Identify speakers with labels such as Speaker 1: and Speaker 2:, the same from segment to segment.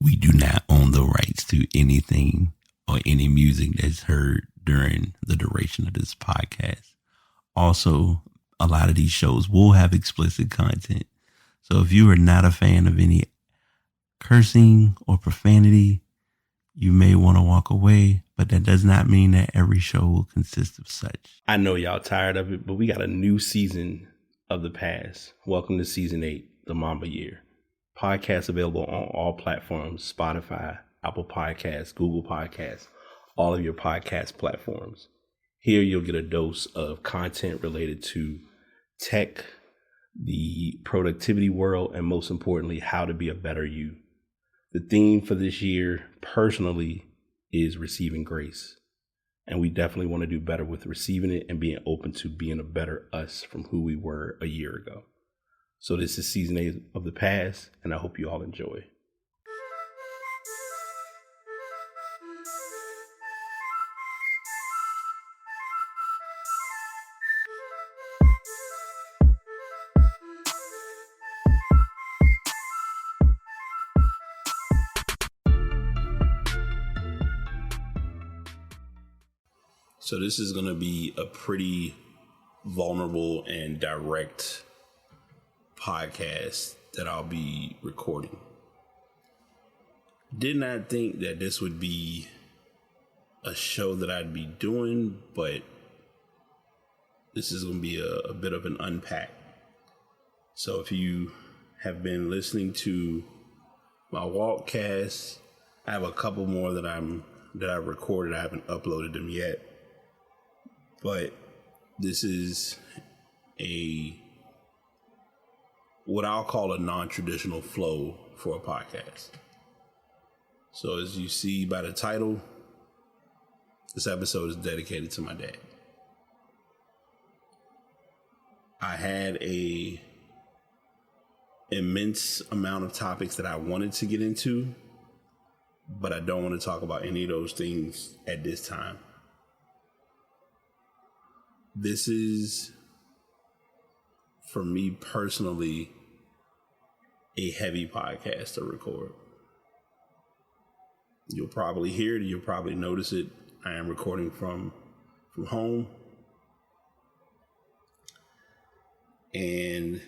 Speaker 1: We do not own the rights to anything or any music that's heard during the duration of this podcast. Also, a lot of these shows will have explicit content. So if you are not a fan of any cursing or profanity, you may want to walk away, but that does not mean that every show will consist of such. I know y'all tired of it, but we got a new season of The Past. Welcome to season 8, the Mamba Year. Podcast available on all platforms: Spotify, Apple Podcasts, Google Podcasts, all of your podcast platforms. Here you'll get a dose of content related to tech, the productivity world, and most importantly, how to be a better you. The theme for this year, personally, is receiving grace. And we definitely want to do better with receiving it and being open to being a better us from who we were a year ago. So this is season 8 of The Past, and I hope you all enjoy. So this is going to be a pretty vulnerable and direct podcast that I'll be recording. Did not think that this would be a show that I'd be doing, but this is going to be a bit of an unpack. So if you have been listening to my walkcasts, I have a couple more that I've recorded. I haven't uploaded them yet, but this is what I'll call a non-traditional flow for a podcast. So as you see by the title, this episode is dedicated to my dad. I had a immense amount of topics that I wanted to get into, but I don't want to talk about any of those things at this time. This is, for me personally, a heavy podcast to record. You'll probably hear it. You'll probably notice it. I am recording from home. And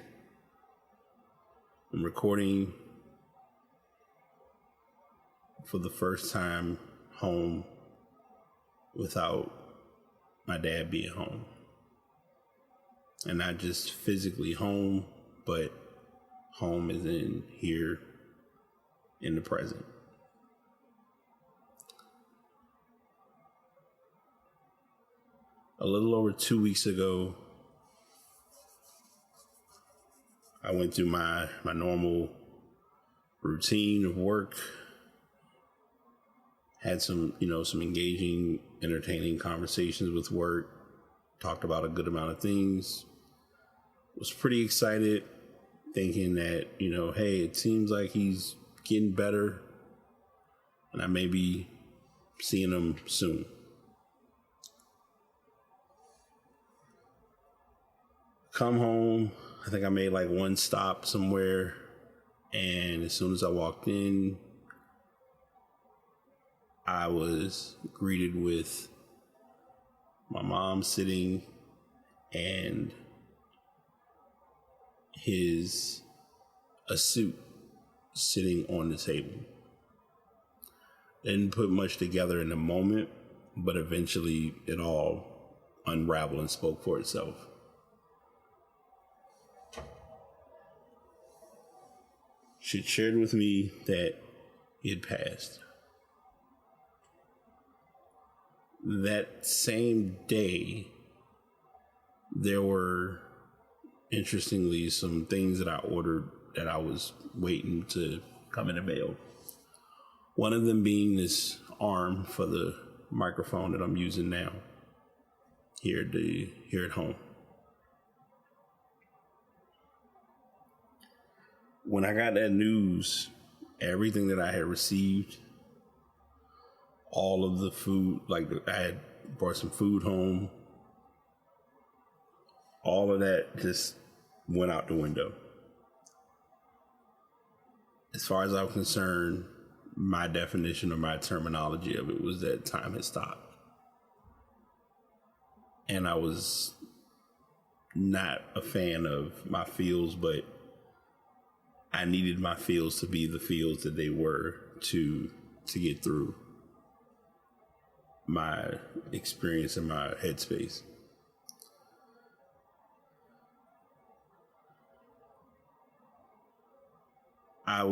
Speaker 1: I'm recording for the first time home without my dad being home. And not just physically home, but home is in here in the present. A little over 2 weeks ago, I went through my normal routine of work, had some engaging, entertaining conversations with work, talked about a good amount of things, was pretty excited, thinking that, hey, it seems like he's getting better and I may be seeing him soon. Come home, I think I made like one stop somewhere, and as soon as I walked in, I was greeted with my mom sitting and a suit sitting on the table. Didn't put much together in the moment, but eventually it all unraveled and spoke for itself. She shared with me that he had passed. That same day, there were, interestingly, some things that I ordered that I was waiting to come in the mail. One of them being this arm for the microphone that I'm using now here at home. When I got that news, everything that I had received, all of the food, like I had brought some food home, all of that just went out the window. As far as I'm concerned, my definition or my terminology of it was that time had stopped. And I was not a fan of my feels, but I needed my feels to be the feels that they were to get through my experience in my headspace. I've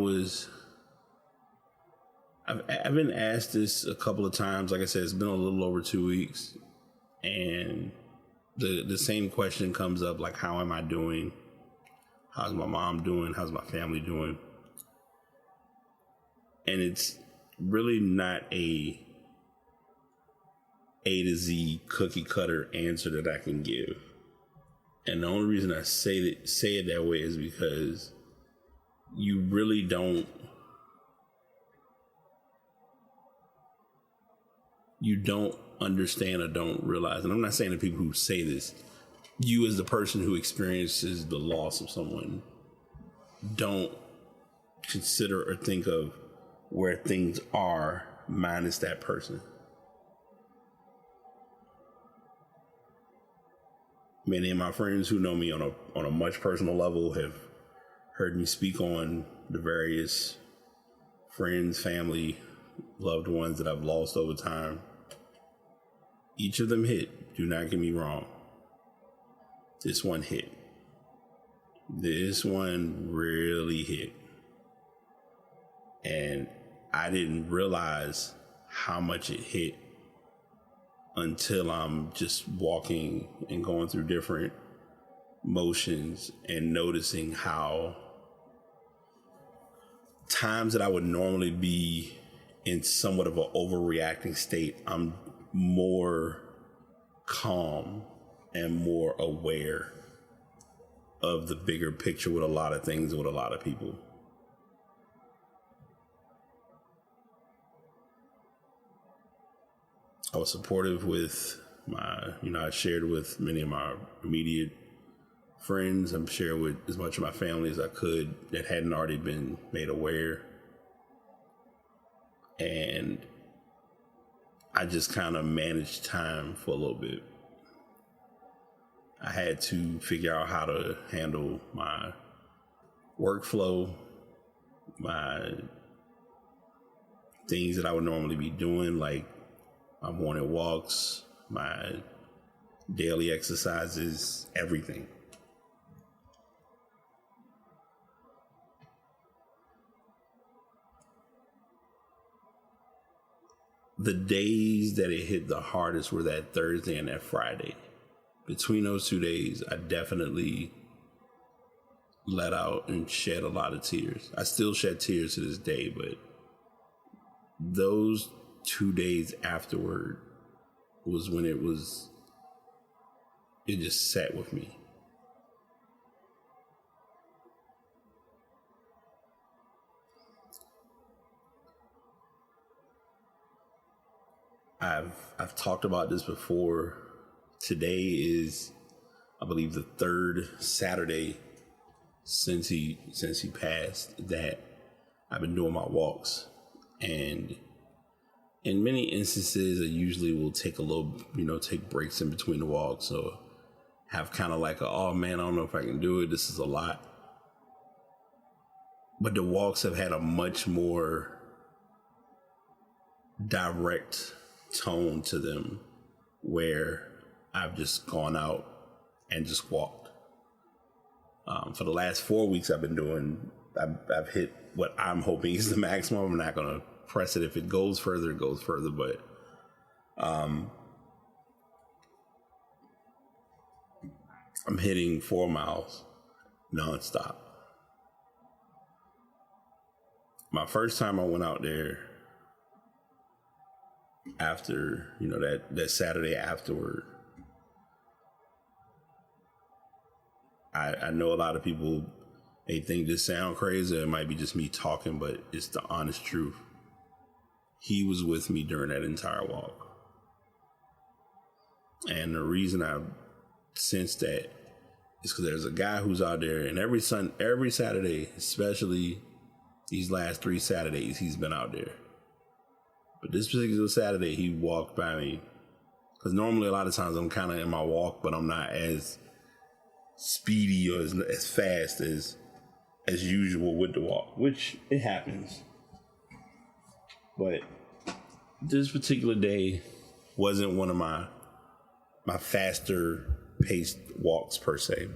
Speaker 1: been asked this a couple of times. Like I said, it's been a little over 2 weeks, and the same question comes up, like, how am I doing? How's my mom doing? How's my family doing? And it's really not a to Z cookie cutter answer that I can give. And the only reason I say it that way is because you really don't understand or don't realize. And I'm not saying to people who say this, you as the person who experiences the loss of someone, don't consider or think of where things are minus that person. Many of my friends who know me on a much personal level have heard me speak on the various friends, family, loved ones that I've lost over time. Each of them hit. Do not get me wrong. This one hit. This one really hit. And I didn't realize how much it hit until I'm just walking and going through different motions and noticing how times that I would normally be in somewhat of an overreacting state, I'm more calm and more aware of the bigger picture with a lot of things, with a lot of people. I was supportive with I shared with many of my immediate friends. I'm sharing with as much of my family as I could that hadn't already been made aware. And I just kind of managed time for a little bit. I had to figure out how to handle my workflow, my things that I would normally be doing, like my morning walks, my daily exercises, everything. The days that it hit the hardest were that Thursday and that Friday. Between those 2 days, I definitely let out and shed a lot of tears. I still shed tears to this day, but those 2 days afterward was when it just sat with me. I've talked about this before. Today is, I believe, the third Saturday since he passed that I've been doing my walks. And in many instances, I usually will take a little, take breaks in between the walks. So have kind of like oh man, I don't know if I can do it. This is a lot. But the walks have had a much more direct tone to them where I've just gone out and just walked. For the last 4 weeks I've been doing, I've hit what I'm hoping is the maximum. I'm not going to press it. If it goes further, it goes further. But I'm hitting 4 miles nonstop. My first time I went out there after, that Saturday afterward, I know a lot of people, they think this sound crazy. It might be just me talking, but it's the honest truth. He was with me during that entire walk. And the reason I sensed that is because there's a guy who's out there, and every Saturday, especially these last 3 Saturdays he's been out there. But this particular Saturday, he walked by me. Because normally a lot of times I'm kind of in my walk, but I'm not as speedy or as fast as usual with the walk, which it happens. But this particular day wasn't one of my faster paced walks per se.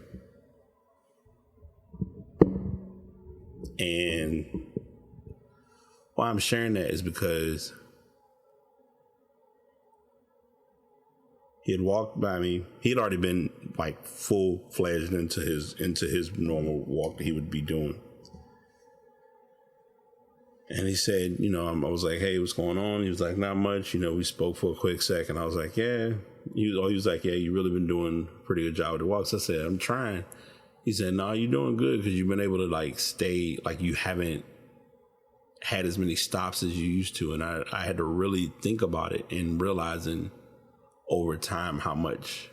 Speaker 1: And why I'm sharing that is because he had walked by me. He had already been like full-fledged into his normal walk that he would be doing. And he said, I was like, hey, what's going on? He was like, not much. We spoke for a quick second. I was like, yeah. He was like, yeah, you really been doing a pretty good job with the walks. I said, I'm trying. He said, no, you're doing good because you've been able to like stay, like you haven't had as many stops as you used to. And I had to really think about it and realizing over time how much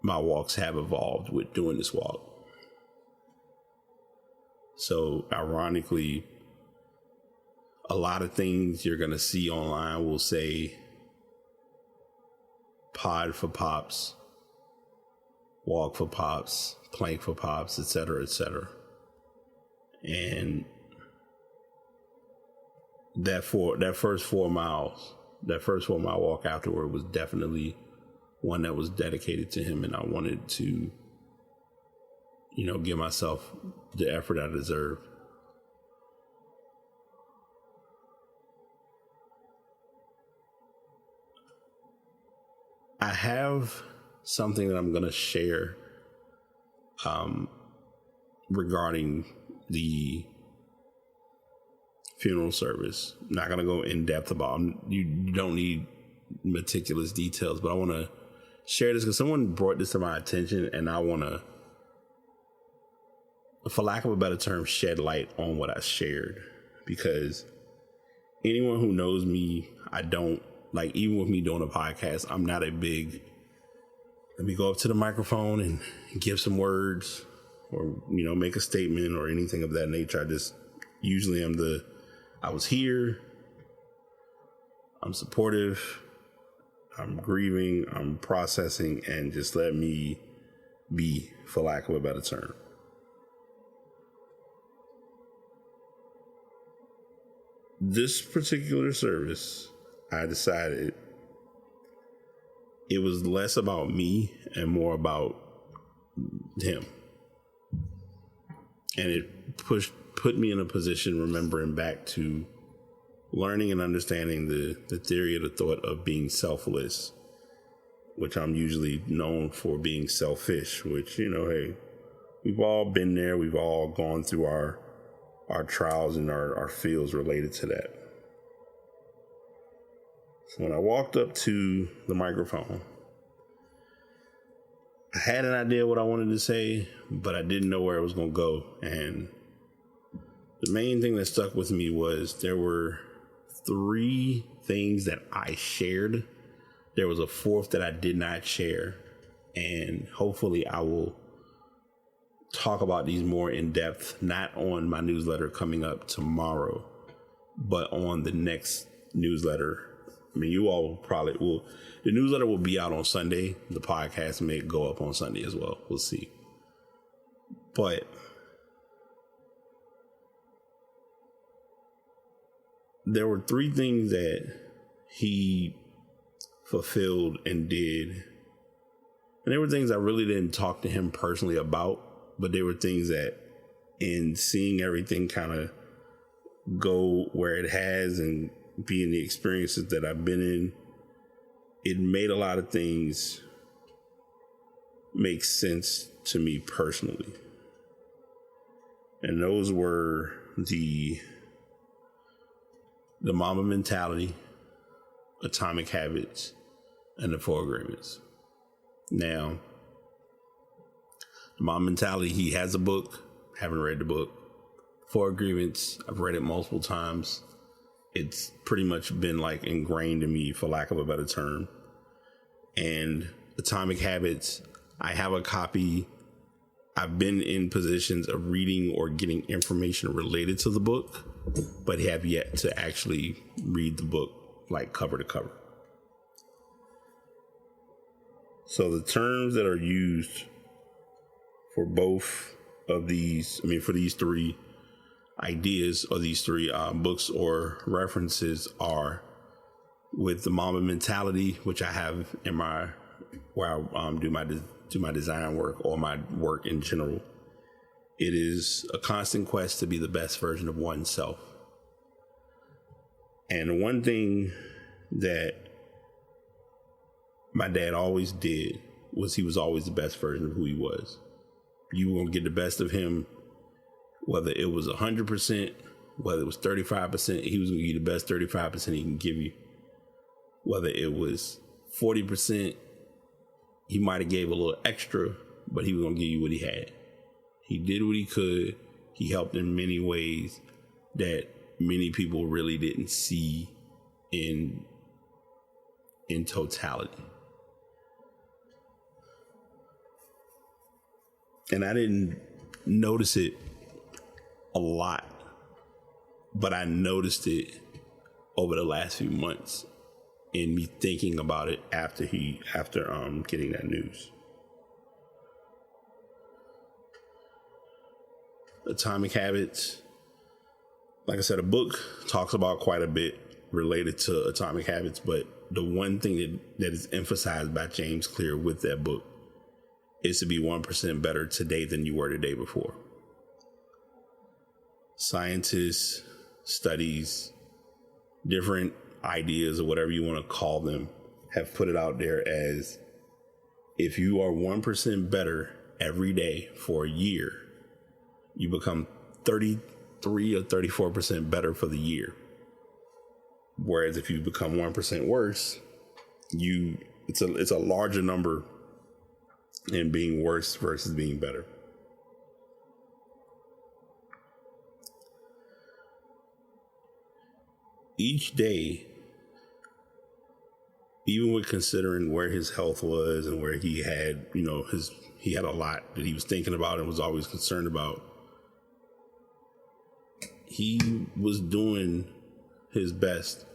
Speaker 1: my walks have evolved with doing this walk. So ironically, a lot of things you're going to see online will say pod for pops, walk for pops, plank for pops, etc., etc. And that first 4 miles, that first 4 mile walk afterward was definitely one that was dedicated to him, and I wanted to, give myself the effort I deserve. I have something that I'm going to share regarding the funeral service. I'm not going to go in depth about it. You don't need meticulous details, but I want to share this because someone brought this to my attention, and I want to, for lack of a better term, shed light on what I shared. Because anyone who knows me, I don't, like, even with me doing a podcast, I'm not a big, let me go up to the microphone and give some words or, make a statement or anything of that nature. I just usually I was here, I'm supportive, I'm grieving, I'm processing, and just let me be, for lack of a better term. This particular service, I decided it was less about me and more about him. And it put me in a position remembering back to learning and understanding the theory of the thought of being selfless, which I'm usually known for being selfish, which, hey, we've all been there. We've all gone through our trials and our feels related to that. So when I walked up to the microphone, I had an idea what I wanted to say, but I didn't know where it was going to go. And the main thing that stuck with me was there were 3 things that I shared. There was a 4th that I did not share. And hopefully I will talk about these more in depth, not on my newsletter coming up tomorrow, but on the next newsletter. I mean, you all probably will. The newsletter will be out on Sunday. The podcast may go up on Sunday as well. We'll see. But there were 3 things that he fulfilled and did. And there were things I really didn't talk to him personally about, but there were things that, in seeing everything kind of go where it has and being the experiences that I've been in, it made a lot of things make sense to me personally. And those were the Mamba Mentality, Atomic Habits, and the 4 Agreements. Now, the Mamba Mentality, he has a book. Haven't read the book. 4 Agreements, I've read it multiple times. It's pretty much been like ingrained in me, for lack of a better term. And Atomic Habits, I have a copy.
Speaker 2: I've been in positions of reading or getting information related to the book, but have yet to actually read the book like cover to cover. So the terms that are used for both of these, for these three ideas or these three books or references are with the Mamba mentality, which I have in where I do my design work or my work in general. It is a constant quest to be the best version of oneself. And one thing that my dad always did was he was always the best version of who he was. You were going to get the best of him, whether it was 100%, whether it was 35%, he was going to give you the best 35% he can give you. Whether it was 40%, he might have gave a little extra, but he was going to give you what he had. He did what he could. He helped in many ways that many people really didn't see in totality. And I didn't notice it a lot, but I noticed it over the last few months in me thinking about it after getting that news. Atomic Habits, like I said, a book talks about quite a bit related to Atomic Habits, but the one thing that is emphasized by James Clear with that book is to be 1% better today than you were the day before. Scientists, studies, different ideas or whatever you want to call them have put it out there as if you are 1% better every day for a year, you become 33 or 34% better for the year. Whereas if you become 1% worse, it's a larger number in being worse versus being better. Each day, even with considering where his health was and where he had, he had a lot that he was thinking about and was always concerned about, he was doing his best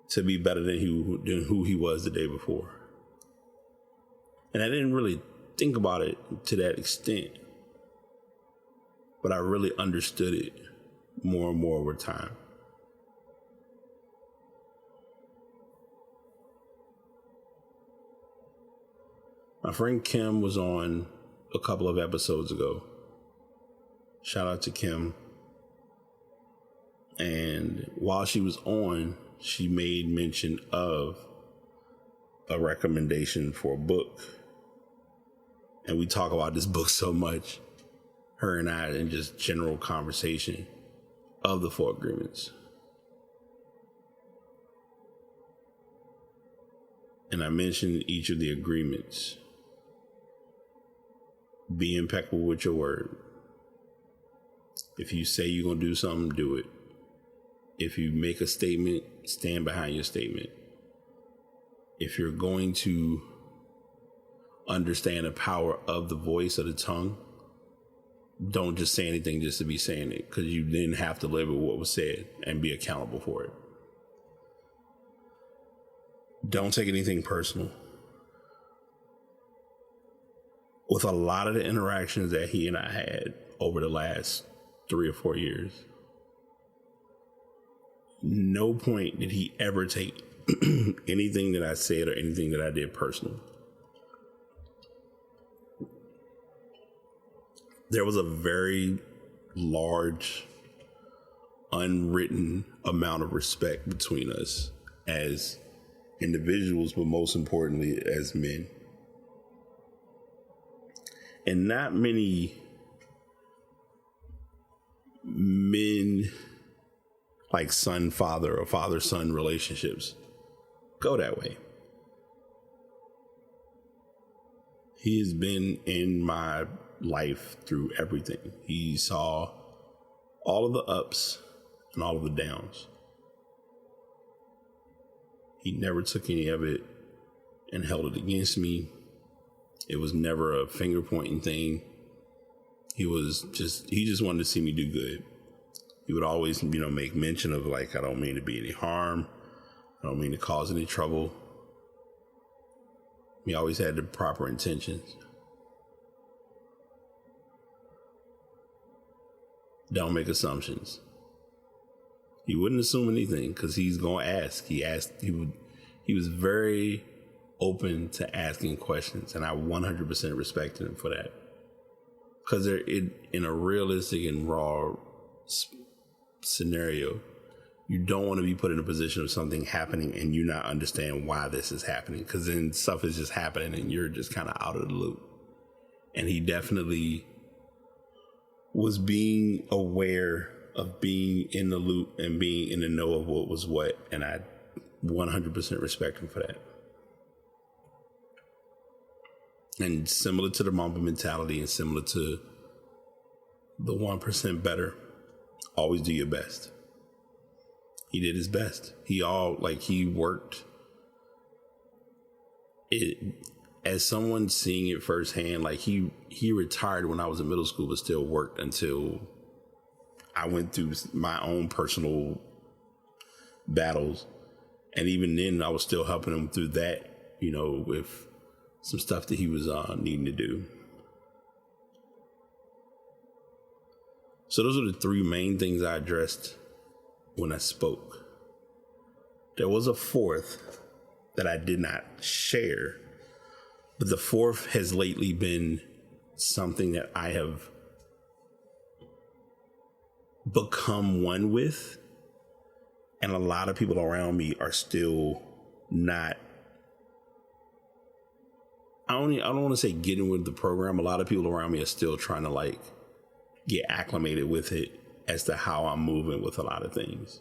Speaker 2: to be better than who he was the day before. And I didn't really think about it to that extent, but I really understood it more and more over time. My friend Kim was on a couple of episodes ago. Shout out to Kim. And while she was on, she made mention of a recommendation for a book. And we talk about this book so much, her and I, in just general conversation of the 4 Agreements. And I mentioned each of the agreements. Be impeccable with your word. If you say you're going to do something, do it. If you make a statement, stand behind your statement. If you're going to understand the power of the voice of the tongue, don't just say anything just to be saying it, because you then have to live with what was said and be accountable for it. Don't take anything personal. With a lot of the interactions that he and I had over the last 3 or 4 years, no point did he ever take anything that I said or anything that I did personal. There was a very large, unwritten amount of respect between us as individuals, but most importantly, as men. And not many men, like son-father or father-son relationships, go that way. He has been in my life through everything. He saw all of the ups and all of the downs. He never took any of it and held it against me. It was never a finger pointing thing. He just wanted to see me do good. He would always, make mention of like, I don't mean to be any harm. I don't mean to cause any trouble. He always had the proper intentions. Don't make assumptions. He wouldn't assume anything because he's going to ask. He was very open to asking questions, and I 100% respected him for that. Because in a realistic and raw scenario, you don't want to be put in a position of something happening and you not understand why this is happening, because then stuff is just happening and you're just kind of out of the loop. And he definitely was being aware of being in the loop and being in the know of what was what, and I 100% respect him for that. And similar to the Mamba mentality and similar to the 1% better, always do your best. He did his best. He worked it as someone seeing it firsthand. Like he retired when I was in middle school, but still worked until I went through my own personal battles. And even then I was still helping him through that, with some stuff that he was needing to do. So those are the three main things I addressed when I spoke. There was a fourth that I did not share, but the fourth has lately been something that I have become one with, and a lot of people around me are still not. I don't want to say getting with the program. A lot of people around me are still trying to get acclimated with it as to how I'm moving with a lot of things.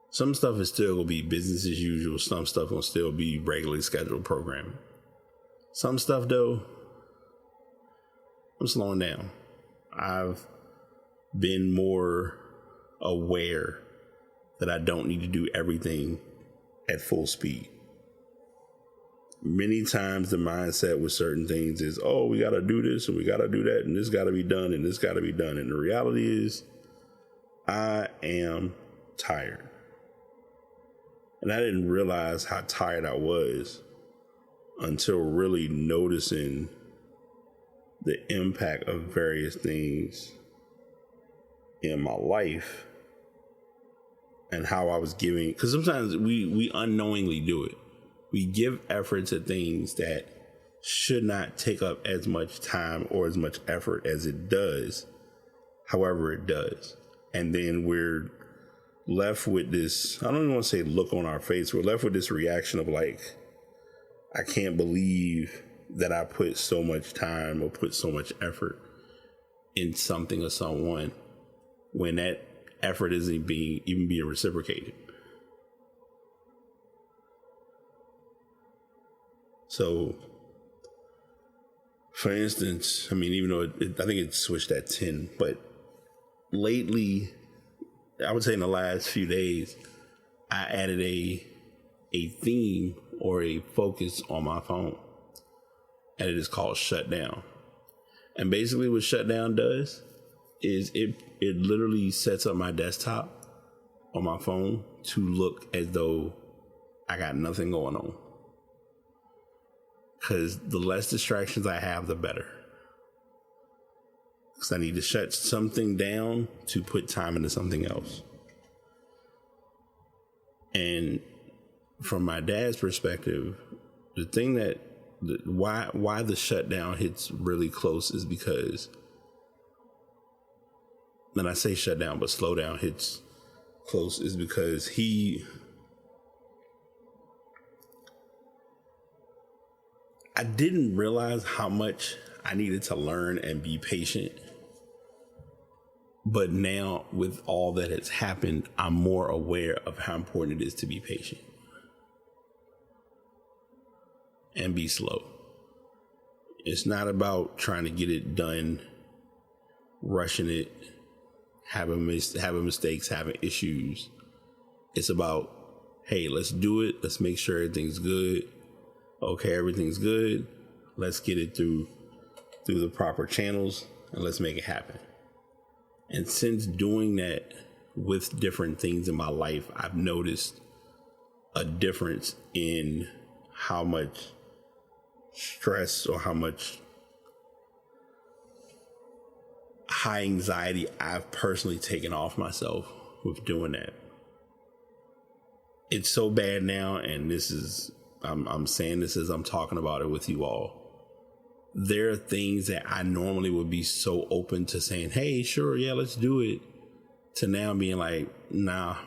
Speaker 2: Some stuff is still going to be business as usual. Some stuff will still be regularly scheduled programming. Some stuff, though, I'm slowing down. I've been more aware that I don't need to do everything at full speed. Many times the mindset with certain things is, oh, we got to do this and we got to do that and this got to be done and this got to be done. And the reality is I am tired. And I didn't realize how tired I was until really noticing the impact of various things in my life and how I was giving. Because sometimes we unknowingly do it. We give efforts at things that should not take up as much time or as much effort as it does. However, it does. And then we're left with this, I don't even want to say look on our face. We're left with this reaction of I can't believe that I put so much time or put so much effort in something or someone when that effort isn't being reciprocated. So, for instance, even though I think it switched at 10, but lately, I would say in the last few days, I added a theme or a focus on my phone, and it is called shutdown. And basically what shutdown does is it literally sets up my desktop on my phone to look as though I got nothing going on. Because the less distractions I have, the better. Because I need to shut something down to put time into something else. And from my dad's perspective, the thing why the shutdown hits really close is because, when I say shutdown, but slow down hits close, is because I didn't realize how much I needed to learn and be patient. But now, with all that has happened, I'm more aware of how important it is to be patient and be slow. It's not about trying to get it done, rushing it, having mistakes, having issues. It's about, hey, let's do it. Let's make sure everything's good. Okay, everything's good. Let's get it through the proper channels and let's make it happen. And since doing that with different things in my life, I've noticed a difference in how much stress or how much high anxiety I've personally taken off myself with doing that. It's so bad now, and I'm saying this as I'm talking about it with you all. There are things that I normally would be so open to saying, hey, sure, yeah, let's do it, to now being like, nah,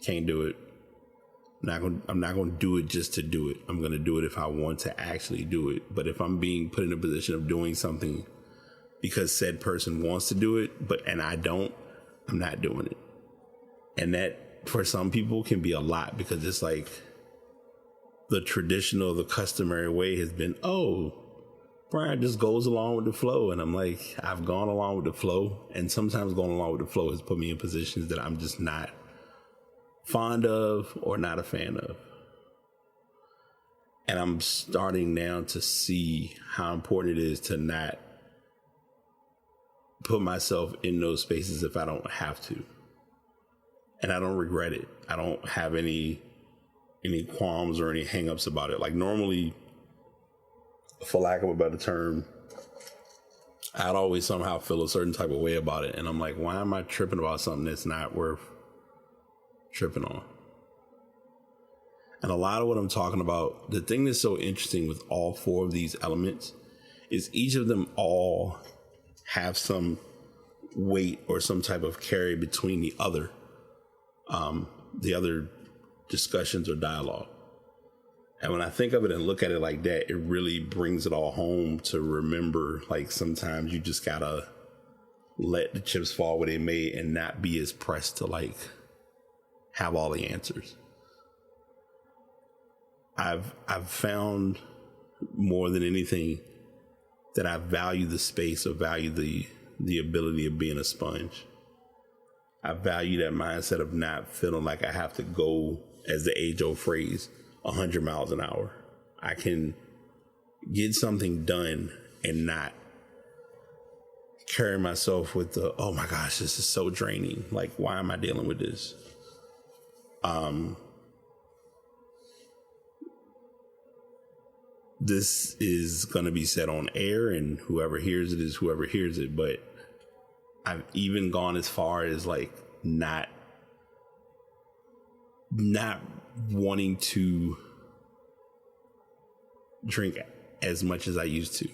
Speaker 2: can't do it. I'm not going to do it just to do it. I'm going to do it if I want to actually do it. But if I'm being put in a position of doing something because said person wants to do it, and I don't, I'm not doing it. And that for some people can be a lot, because it's like the traditional, the customary way has been, oh, Bryan just goes along with the flow. And I'm like, I've gone along with the flow. And sometimes going along with the flow has put me in positions that I'm just not fond of or not a fan of. And I'm starting now to see how important it is to not put myself in those spaces if I don't have to. And I don't regret it. I don't have any qualms or any hangups about it. Like normally, for lack of a better term, I'd always somehow feel a certain type of way about it. And I'm like, why am I tripping about something that's not worth tripping on? And a lot of what I'm talking about, the thing that's so interesting with all four of these elements is each of them all have some weight or some type of carry between the other discussions or dialogue. And when I think of it and look at it like that, it really brings it all home to remember, like, sometimes you just gotta let the chips fall where they may and not be as pressed to like have all the answers. I've found more than anything that I value the space, or value the ability of being a sponge. I value that mindset of not feeling like I have to go, as the age-old phrase, 100 miles an hour. I can get something done and not carry myself with the, oh my gosh, this is so draining. Like, why am I dealing with this? This is going to be said on air, and whoever hears it is whoever hears it. But I've even gone as far as like not wanting to drink as much as I used to.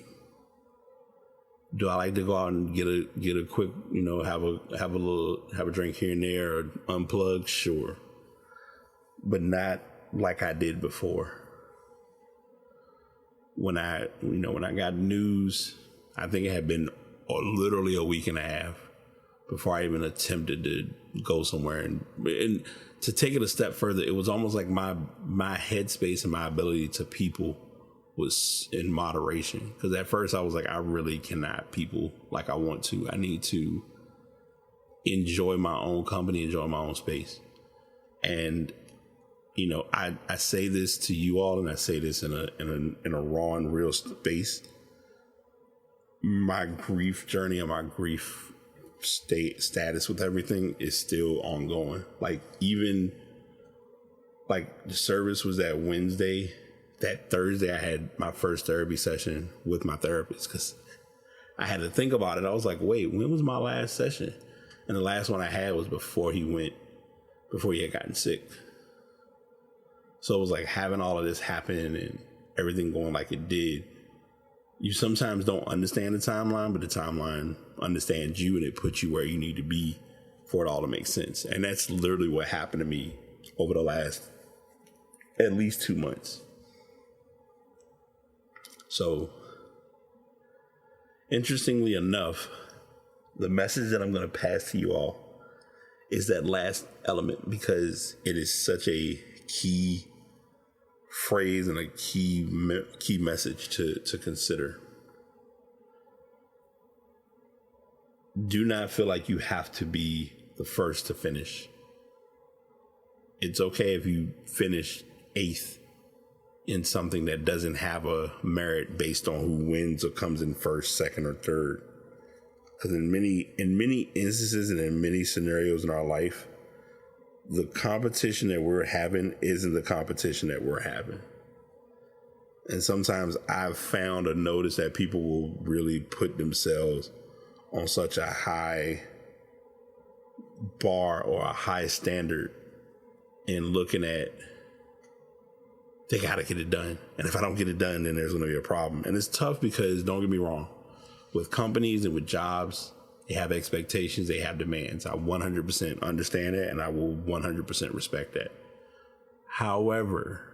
Speaker 2: Do I like to go out and get a quick, have a drink here and there, or unplug? Sure. But not like I did before. When I got news, I think it had been literally a week and a half before I even attempted to go somewhere. And to take it a step further, it was almost like my headspace and my ability to people was in moderation. Because at first I was like, I really cannot people like I want to. I need to enjoy my own company, enjoy my own space. And I say this to you all, and I say this in a raw and real space. My grief journey and my grief status with everything is still ongoing. Like, even like the service was that Wednesday. That Thursday I had my first therapy session with my therapist, because I had to think about it. I was like, wait, when was my last session? And the last one I had was before he had gotten sick. So it was like having all of this happen and everything going like it did. You sometimes don't understand the timeline, but the timeline understands you, and it puts you where you need to be for it all to make sense. And that's literally what happened to me over the last at least 2 months. So, interestingly enough, the message that I'm going to pass to you all is that last element, because it is such a key phrase and a key message to consider. Do not feel like you have to be the first to finish. It's okay if you finish 8th in something that doesn't have a merit based on who wins or comes in first, second, or third. Because in many instances and in many scenarios in our life, the competition that we're having isn't the competition that we're having. And sometimes I've found or noticed that people will really put themselves on such a high bar or a high standard in looking at, they got to get it done. And if I don't get it done, then there's going to be a problem. And it's tough because, don't get me wrong, with companies and with jobs, they have expectations, they have demands. I 100% understand that, and I will 100% respect that. However,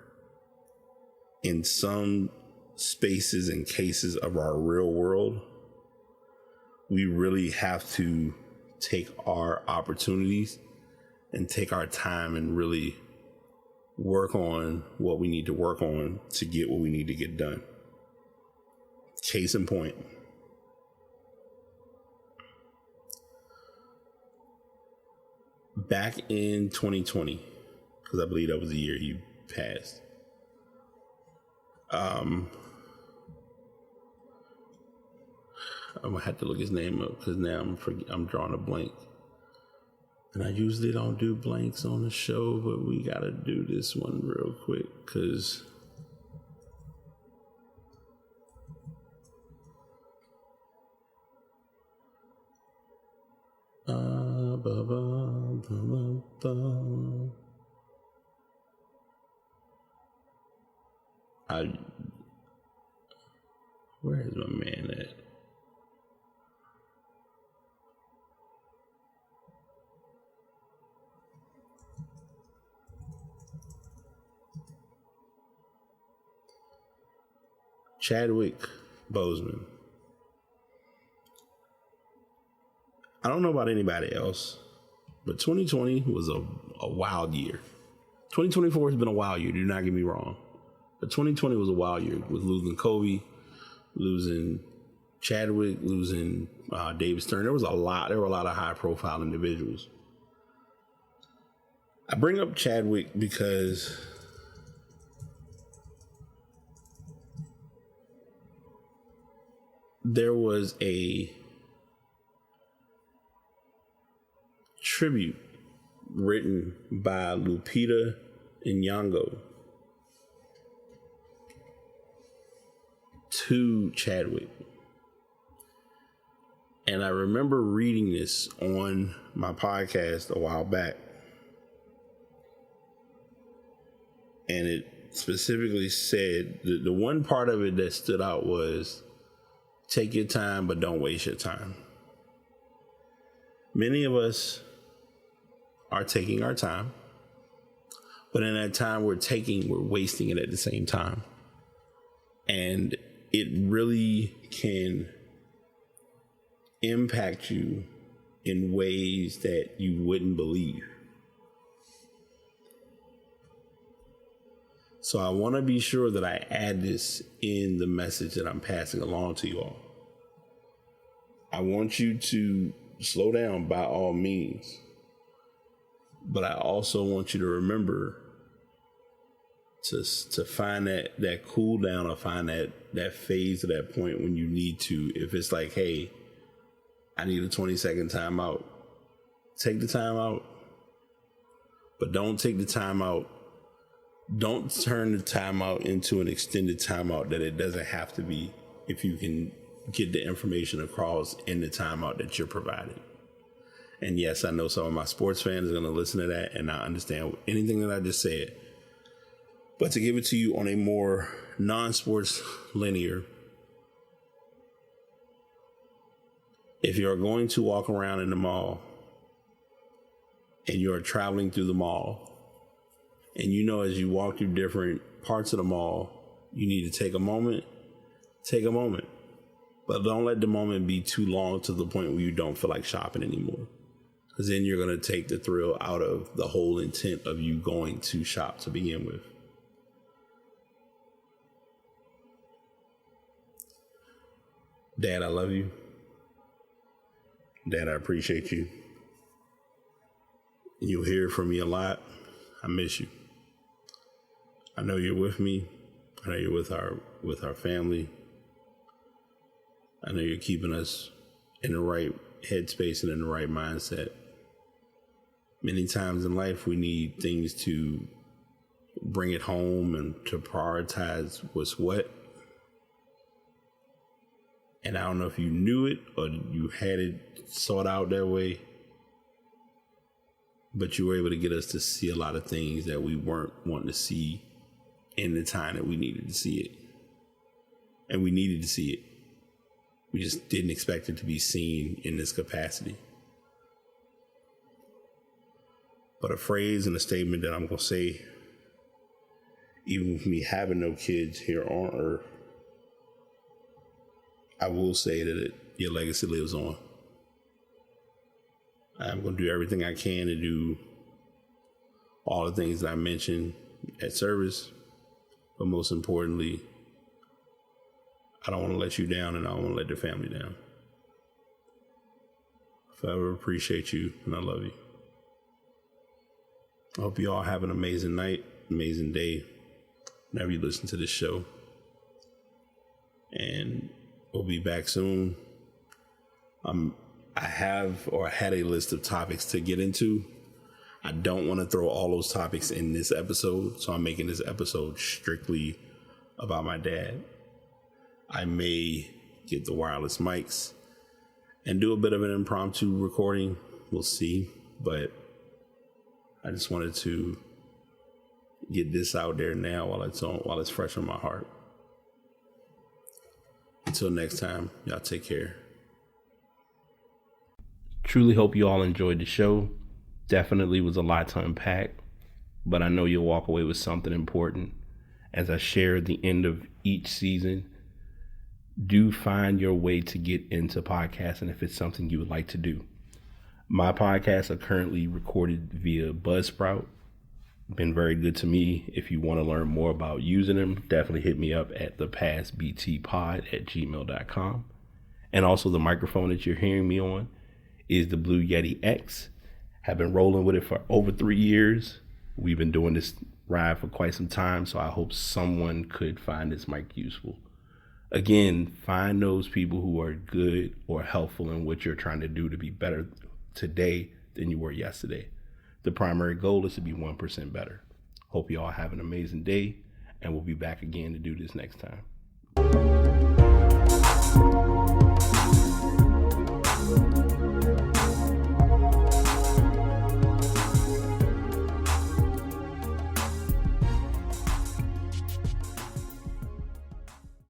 Speaker 2: in some spaces and cases of our real world, we really have to take our opportunities and take our time and really work on what we need to work on to get what we need to get done. Case in point. Back in 2020, because I believe that was the year you passed, I'm gonna have to look his name up because now I'm drawing a blank. And I usually don't do blanks on the show, but we gotta do this one real quick because where is my man at? Chadwick Boseman. I don't know about anybody else, but 2020 was a wild year. 2024 has been a wild year, do not get me wrong. But 2020 was a wild year with losing Kobe, losing Chadwick, losing David Stern. There were a lot of high profile individuals. I bring up Chadwick because there was a tribute written by Lupita Nyong'o to Chadwick. And I remember reading this on my podcast a while back. And it specifically said, the one part of it that stood out was, take your time, but don't waste your time. Many of us are taking our time, but in that time we're wasting it at the same time. And it really can impact you in ways that you wouldn't believe. So I want to be sure that I add this in the message that I'm passing along to you all. I want you to slow down by all means, but I also want you to remember to find that cool down, or find that phase of that point when you need to. If it's like, hey, I need a 20-second timeout, take the time out, but don't take the time out. Don't turn the timeout into an extended timeout that it doesn't have to be, if you can get the information across in the timeout that you're providing. And yes, I know some of my sports fans are going to listen to that and not understand anything that I just said. But to give it to you on a more non-sports linear, if you're going to walk around in the mall and you're traveling through the mall, and you know, as you walk through different parts of the mall, you need to take a moment. But don't let the moment be too long to the point where you don't feel like shopping anymore. Because then you're going to take the thrill out of the whole intent of you going to shop to begin with. Dad, I love you. Dad, I appreciate you. You'll hear from me a lot. I miss you. I know you're with me, I know you're with our family. I know you're keeping us in the right headspace and in the right mindset. Many times in life, we need things to bring it home and to prioritize what's what. And I don't know if you knew it or you had it sought out that way, but you were able to get us to see a lot of things that we weren't wanting to see in the time that we needed to see it. And we needed to see it. We just didn't expect it to be seen in this capacity. But a phrase and a statement that I'm going to say, even with me having no kids here on earth, I will say that your legacy lives on. I'm going to do everything I can to do all the things that I mentioned at service. But most importantly, I don't want to let you down, and I don't want to let the family down. I forever appreciate you, and I love you. I hope you all have an amazing night, amazing day, whenever you listen to this show. And we'll be back soon. I had a list of topics to get into. I don't want to throw all those topics in this episode, so I'm making this episode strictly about my dad. I may get the wireless mics and do a bit of an impromptu recording. We'll see, but I just wanted to get this out there now while it's fresh on my heart. Until next time, y'all take care.
Speaker 3: Truly hope you all enjoyed the show. Definitely was a lot to unpack, but I know you'll walk away with something important. As I share at the end of each season, do find your way to get into podcasting if it's something you would like to do. My podcasts are currently recorded via Buzzsprout. Been very good to me. If you want to learn more about using them, definitely hit me up at thepastbtpod@gmail.com. And also the microphone that you're hearing me on is the Blue Yeti X. Have been rolling with it for over 3 years. We've been doing this ride for quite some time, so I hope someone could find this mic useful. Again, find those people who are good or helpful in what you're trying to do to be better today than you were yesterday. The primary goal is to be 1% better. Hope you all have an amazing day, and we'll be back again to do this next time.